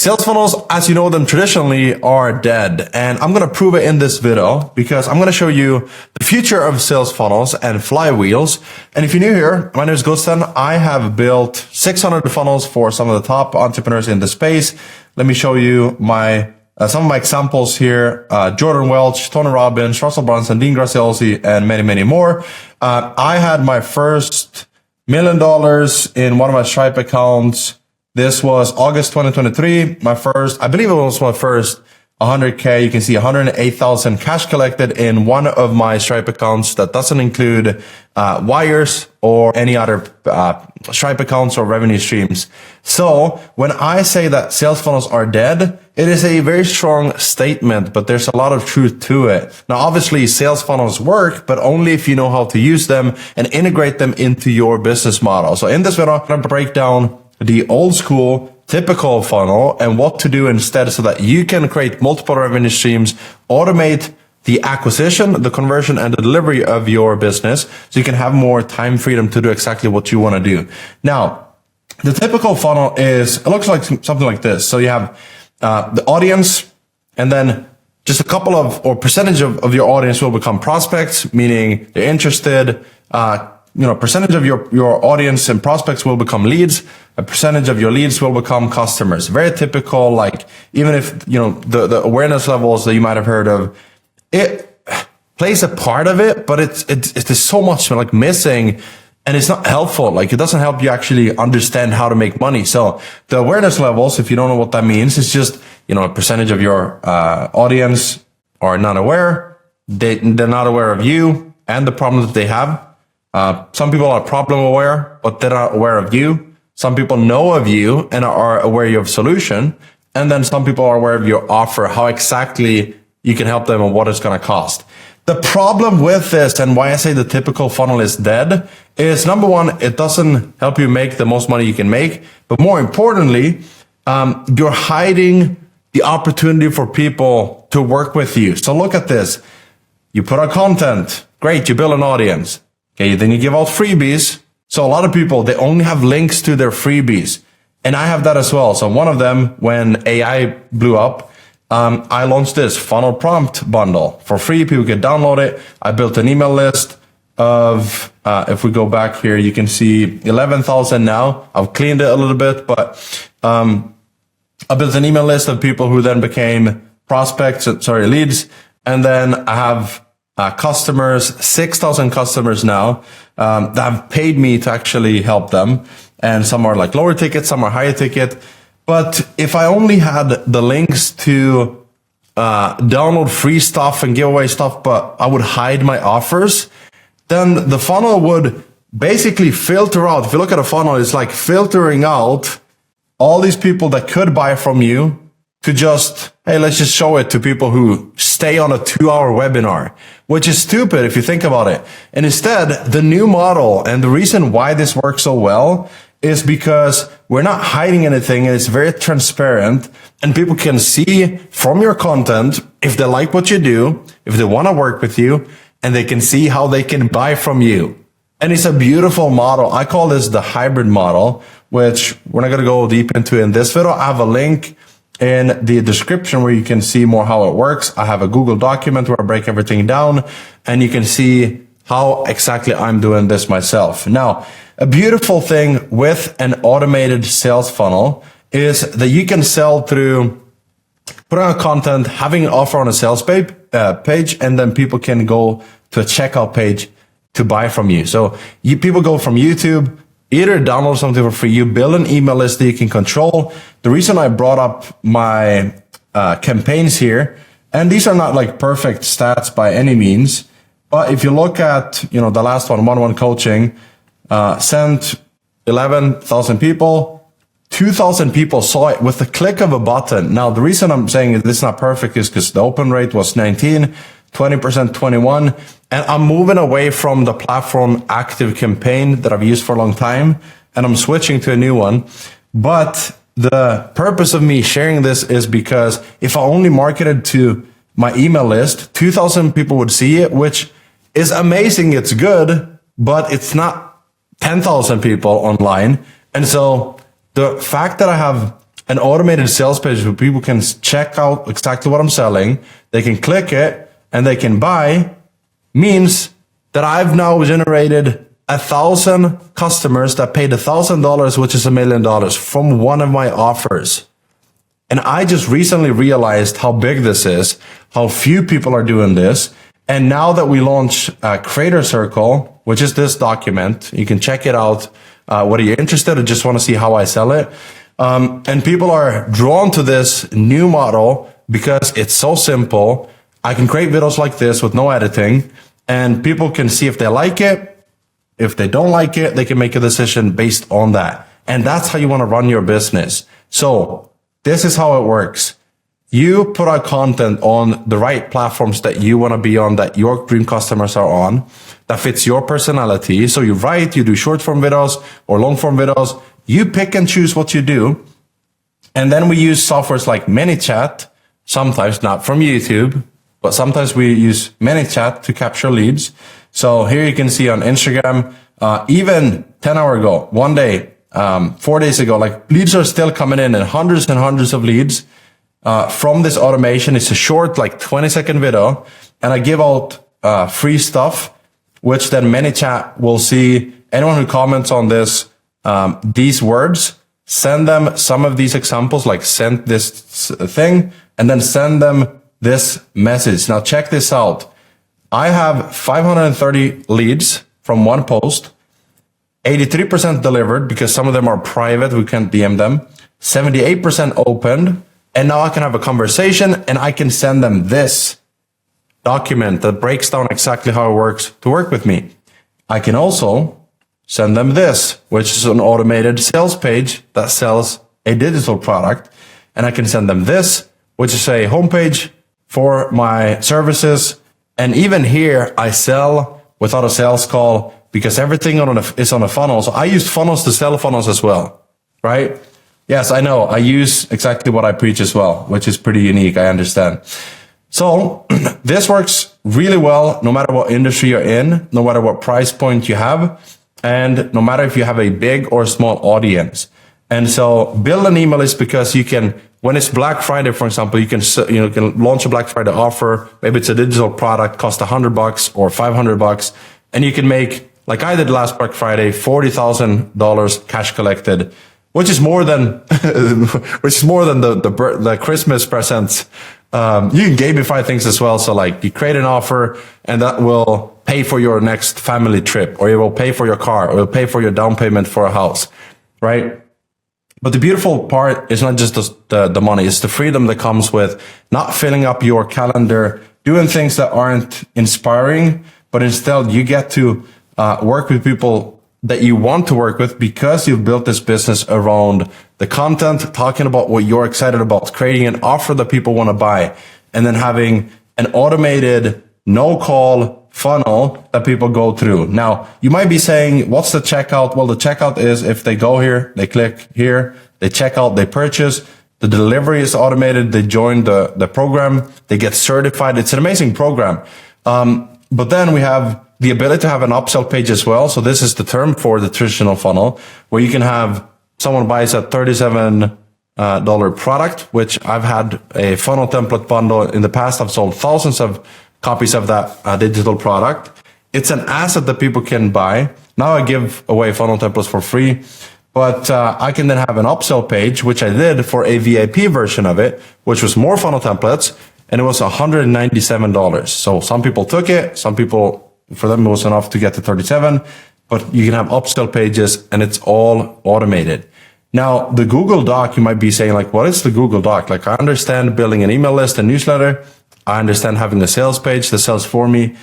Sales funnels, as you know them traditionally, are dead. And I'm going to prove it in this video because I'm going to show you the future of sales funnels and flywheels. And if you're new here, my name is Gusten. I have built 600 funnels for some of the top entrepreneurs in the space. Let me show you my some of my examples here. Jordan Welch, Tony Robbins, Russell Brunson, Dean Graziosi, and many, many more. I had my first $1 million in one of my Stripe accounts. This was August 2023. I believe it was my first 100K. You can see 108,000 cash collected in one of my Stripe accounts. That doesn't include wires or any other Stripe accounts or revenue streams. So when I say that sales funnels are dead, it is a very strong statement, but there's a lot of truth to it. Now, obviously, sales funnels work, but only if you know how to use them and integrate them into your business model. So in this video, I'm going to break down the old school typical funnel and what to do instead so that you can create multiple revenue streams, automate the acquisition, the conversion, and the delivery of your business so you can have more time freedom to do exactly what you want to do. Now, the typical funnel it looks like something like this. So you have the audience, and then just a couple of, or percentage of your audience will become prospects, meaning they're interested. Percentage of your audience and prospects will become leads. A percentage of your leads will become customers. Very typical, like even if, the awareness levels that you might have heard of, it plays a part of it, but there's so much like missing and it's not helpful. Like it doesn't help you actually understand how to make money. So the awareness levels, if you don't know what that means, it's just, a percentage of your audience are not aware. They're not aware of you and the problems that they have. Some people are problem aware, but they're not aware of you. Some people know of you and are aware of your solution. And then some people are aware of your offer, how exactly you can help them and what it's going to cost. The problem with this and why I say the typical funnel is dead is, number one, it doesn't help you make the most money you can make. But more importantly, you're hiding the opportunity for people to work with you. So look at this. You put out content. Great. You build an audience. Okay, then you give out freebies. So a lot of people, they only have links to their freebies. And I have that as well. So one of them, when AI blew up, I launched this funnel prompt bundle for free. People can download it. I built an email list of, if we go back here, you can see 11,000 now. I've cleaned it a little bit, but I built an email list of people who then became leads. And then I have customers, 6,000 customers now that have paid me to actually help them. And some are like lower ticket, some are higher ticket. But if I only had the links to download free stuff and give away stuff, but I would hide my offers, then the funnel would basically filter out. If you look at a funnel, it's like filtering out all these people that could buy from you to just, hey, let's just show it to people who stay on a 2-hour webinar, which is stupid if you think about it. And instead, the new model and the reason why this works so well is because we're not hiding anything and it's very transparent and people can see from your content if they like what you do, if they want to work with you, and they can see how they can buy from you. And it's a beautiful model. I call this the hybrid model, which we're not going to go deep into in this video. I have a link in the description where you can see more how it works. I have a Google document where I break everything down and you can see how exactly I'm doing this myself. Now, a beautiful thing with an automated sales funnel is that you can sell through putting out content, having an offer on a sales page, and then people can go to a checkout page to buy from you. So people go from YouTube, either download something for free, you build an email list that you can control. The reason I brought up my campaigns here, and these are not like perfect stats by any means, but if you look at, the last one-on-one coaching, sent 11,000 people, 2,000 people saw it with the click of a button. Now, the reason I'm saying this is not perfect is because the open rate was 19, 20%, 21. And I'm moving away from the platform active campaign that I've used for a long time. And I'm switching to a new one. But the purpose of me sharing this is because if I only marketed to my email list, 2,000 people would see it, which is amazing. It's good, but it's not 10,000 people online. And so the fact that I have an automated sales page where people can check out exactly what I'm selling. They can click it and they can buy, means that I've now generated 1,000 customers that paid $1,000, which is $1 million from one of my offers. And I just recently realized how big this is, how few people are doing this. And now that we launch Creator Circle, which is this document, you can check it out, whether you're interested or just want to see how I sell it. And people are drawn to this new model because it's so simple. I can create videos like this with no editing, and people can see if they like it. If they don't like it, they can make a decision based on that. And that's how you want to run your business. So this is how it works. You put out content on the right platforms that you want to be on, that your dream customers are on, that fits your personality. So you write, you do short form videos or long form videos. You pick and choose what you do. And then we use softwares like ManyChat, sometimes not from YouTube, but sometimes we use ManyChat to capture leads. So here you can see on Instagram, even 10 hours ago, one day, 4 days ago, like leads are still coming in and hundreds of leads. From this automation. It's a short, like 20-second video, and I give out free stuff, which then ManyChat will see anyone who comments on this, these words, send them some of these examples, like send this thing, and then send them this message. Now check this out. I have 530 leads from one post, 83% delivered because some of them are private. We can't DM them. 78% opened. And now I can have a conversation and I can send them this document that breaks down exactly how it works to work with me. I can also send them this, which is an automated sales page that sells a digital product. And I can send them this, which is a homepage for my services. And even here, I sell without a sales call because everything is on a funnel. So I use funnels to sell funnels as well, right? Yes, I know. I use exactly what I preach as well, which is pretty unique. I understand. So this works really well, no matter what industry you're in, no matter what price point you have, and no matter if you have a big or small audience. And so build an email list because you can, when it's Black Friday, for example, you can launch a Black Friday offer. Maybe it's a digital product, cost $100 or $500, and you can make, like I did last Black Friday, $40,000 cash collected, which is more than the Christmas presents. You can gamify things as well. So like you create an offer and that will pay for your next family trip, or it will pay for your car, or it will pay for your down payment for a house, right? But the beautiful part is not just the money, it's the freedom that comes with not filling up your calendar, doing things that aren't inspiring, but instead you get to work with people that you want to work with because you've built this business around the content, talking about what you're excited about, creating an offer that people want to buy, and then having an automated no-call funnel that people go through. Now, you might be saying, what's the checkout? Well, the checkout is if they go here, they click here, they check out, they purchase, the delivery is automated, they join the program, they get certified. It's an amazing program. But then we have the ability to have an upsell page as well. So this is the term for the traditional funnel, where you can have someone buys a $37 product, which I've had a funnel template bundle in the past. I've sold thousands of copies of that digital product. It's an asset that people can buy. Now I give away funnel templates for free, but I can then have an upsell page, which I did for a VIP version of it, which was more funnel templates, and it was $197. So some people took it, some people, for them, it was enough to get to 37, but you can have upsell pages and it's all automated. Now, the Google Doc, you might be saying like, what is the Google Doc? Like I understand building an email list, a newsletter. I understand having a sales page that sells for me.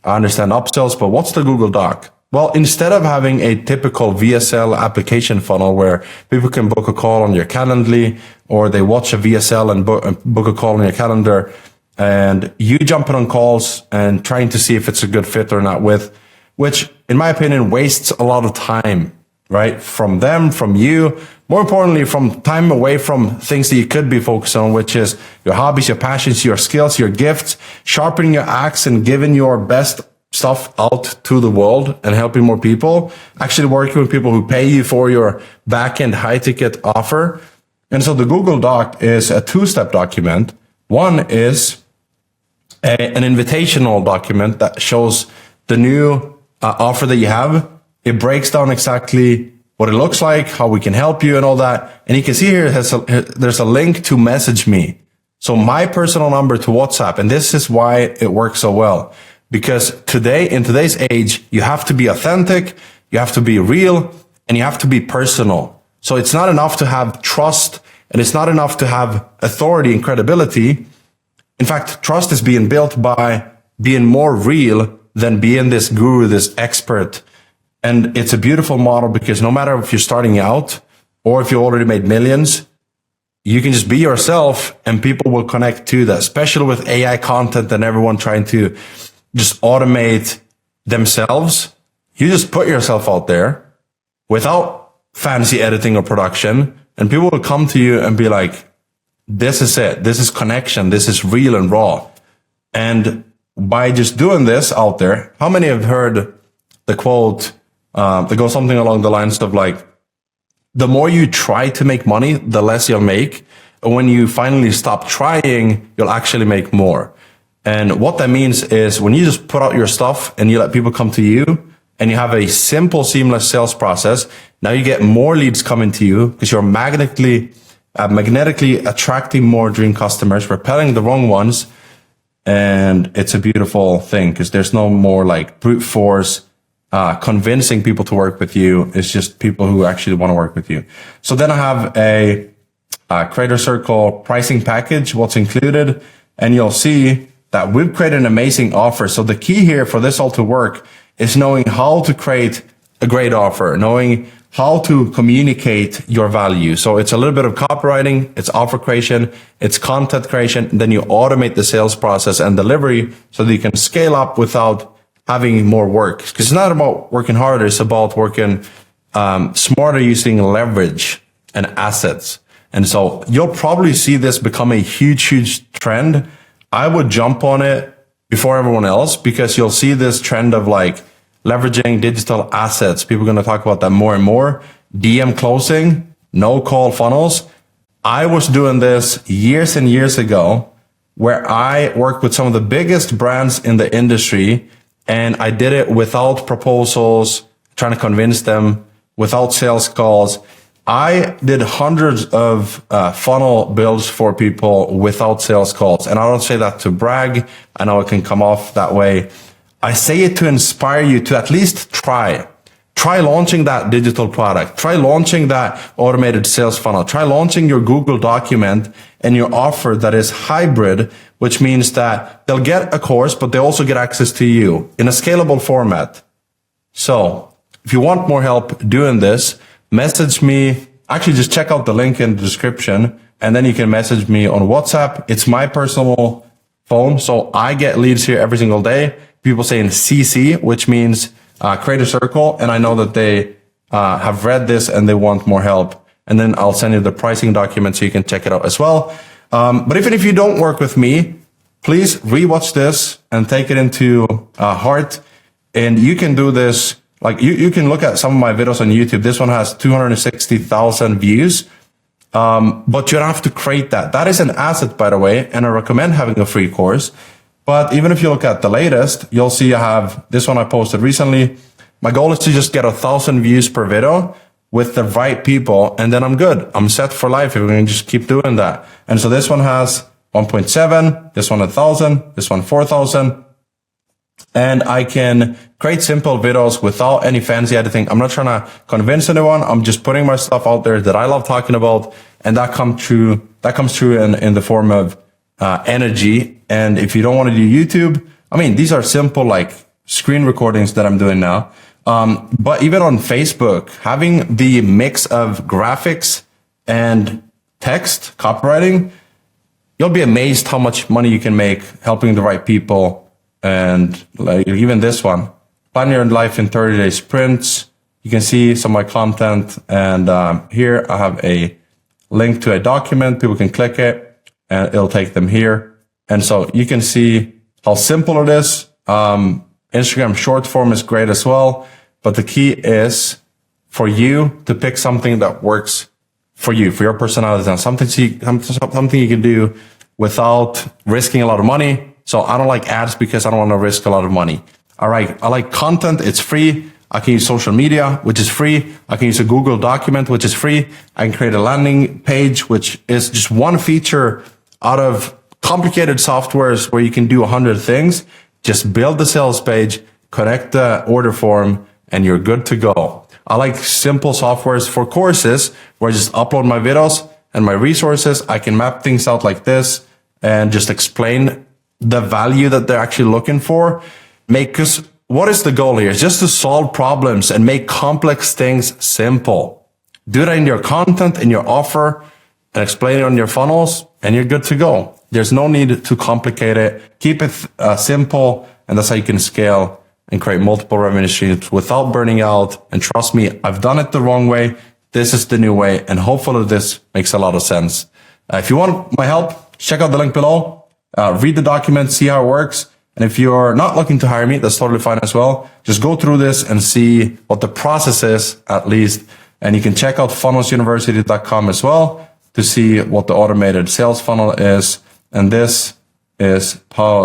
I understand upsells, but what's the Google Doc? Well, instead of having a typical VSL application funnel where people can book a call on your Calendly, or they watch a VSL and book a call on your calendar, and you jumping on calls and trying to see if it's a good fit or not with, which in my opinion wastes a lot of time, right? From them, from you, more importantly, from time away from things that you could be focused on, which is your hobbies, your passions, your skills, your gifts, sharpening your axe and giving your best stuff out to the world and helping more people, actually working with people who pay you for your back-end high-ticket offer. And so the Google Doc is a two-step document. One is an invitational document that shows the new offer that you have. It breaks down exactly what it looks like, how we can help you and all that. And you can see here, there's a link to message me. So my personal number to WhatsApp. And this is why it works so well. Because in today's age, you have to be authentic, you have to be real, and you have to be personal. So it's not enough to have trust, and it's not enough to have authority and credibility. In fact, trust is being built by being more real than being this guru, this expert. And it's a beautiful model because no matter if you're starting out or if you already made millions, you can just be yourself and people will connect to that, especially with AI content and everyone trying to just automate themselves. You just put yourself out there without fancy editing or production, and people will come to you and be like, this is it. This is connection. This is real and raw. And by just doing this out there, how many have heard the quote that goes something along the lines of like, the more you try to make money, the less you'll make. And when you finally stop trying, you'll actually make more. And what that means is when you just put out your stuff and you let people come to you and you have a simple, seamless sales process, now you get more leads coming to you because you're magnetically attracting more dream customers, repelling the wrong ones. And it's a beautiful thing because there's no more like brute force convincing people to work with you. It's just people who actually want to work with you. So then I have a Creator Circle pricing package, what's included, and you'll see that we've created an amazing offer. So the key here for this all to work is knowing how to create a great offer, knowing how to communicate your value. So it's a little bit of copywriting, it's offer creation, it's content creation, then you automate the sales process and delivery so that you can scale up without having more work. Because it's not about working harder, it's about working smarter, using leverage and assets. And so you'll probably see this become a huge trend. I would jump on it before everyone else because you'll see this trend of like leveraging digital assets. People are going to talk about that more and more. DM closing, no call funnels. I was doing this years and years ago where I worked with some of the biggest brands in the industry. And I did it without proposals, trying to convince them, without sales calls. I did hundreds of funnel builds for people without sales calls. And I don't say that to brag. I know it can come off that way. I say it to inspire you to at least try. Try launching that digital product. Try launching that automated sales funnel. Try launching your Google document and your offer that is hybrid, which means that they'll get a course, but they also get access to you in a scalable format. So if you want more help doing this, message me. Actually, just check out the link in the description and then you can message me on WhatsApp. It's my personal phone. So I get leads here every single day. People saying CC, which means Creator Circle. And I know that they have read this and they want more help. And then I'll send you the pricing document so you can check it out as well. But even if you don't work with me, please rewatch this and take it into heart. And you can do this. Like you can look at some of my videos on YouTube. This one has 260,000 views. But you don't have to create that. That is an asset, by the way. And I recommend having a free course. But even if you look at the latest, you'll see I have this one I posted recently. My goal is to just get 1,000 views per video with the right people. And then I'm good. I'm set for life if we can just keep doing that. And so this one has 1.7, this one 1,000, this one 4,000. And I can create simple videos without any fancy editing. I'm not trying to convince anyone. I'm just putting my stuff out there that I love talking about. And that comes true in the form of energy. And if you don't want to do YouTube, I mean, these are simple like screen recordings that I'm doing now. But even on Facebook, having the mix of graphics and text, copywriting, you'll be amazed how much money you can make helping the right people. And like even this one, plan your life in 30 day sprints. You can see some of my content. And here I have a link to a document. People can click it and it'll take them here. And so you can see how simple it is. Instagram short form is great as well. But the key is for you to pick something that works for you, for your personality, and something you can do without risking a lot of money. So I don't like ads because I don't want to risk a lot of money. All right. I like content. It's free. I can use social media, which is free. I can use a Google document, which is free. I can create a landing page, which is just one feature out of complicated softwares where you can do 100 things. Just build the sales page, connect the order form, and you're good to go. I like simple softwares for courses where I just upload my videos and my resources. I can map things out like this and just explain the value that they're actually looking for. Because what is the goal here? It's just to solve problems and make complex things simple. Do that in your content, in your offer, and explain it on your funnels, and you're good to go. There's no need to complicate it. Keep it simple, and that's how you can scale and create multiple revenue streams without burning out. And trust me, I've done it the wrong way. This is the new way, and hopefully this makes a lot of sense. If you want my help, check out the link below. Read the document, see how it works. And if you're not looking to hire me, that's totally fine as well. Just go through this and see what the process is, at least. And you can check out funnelsuniversity.com as well to see what the automated sales funnel is. And this is how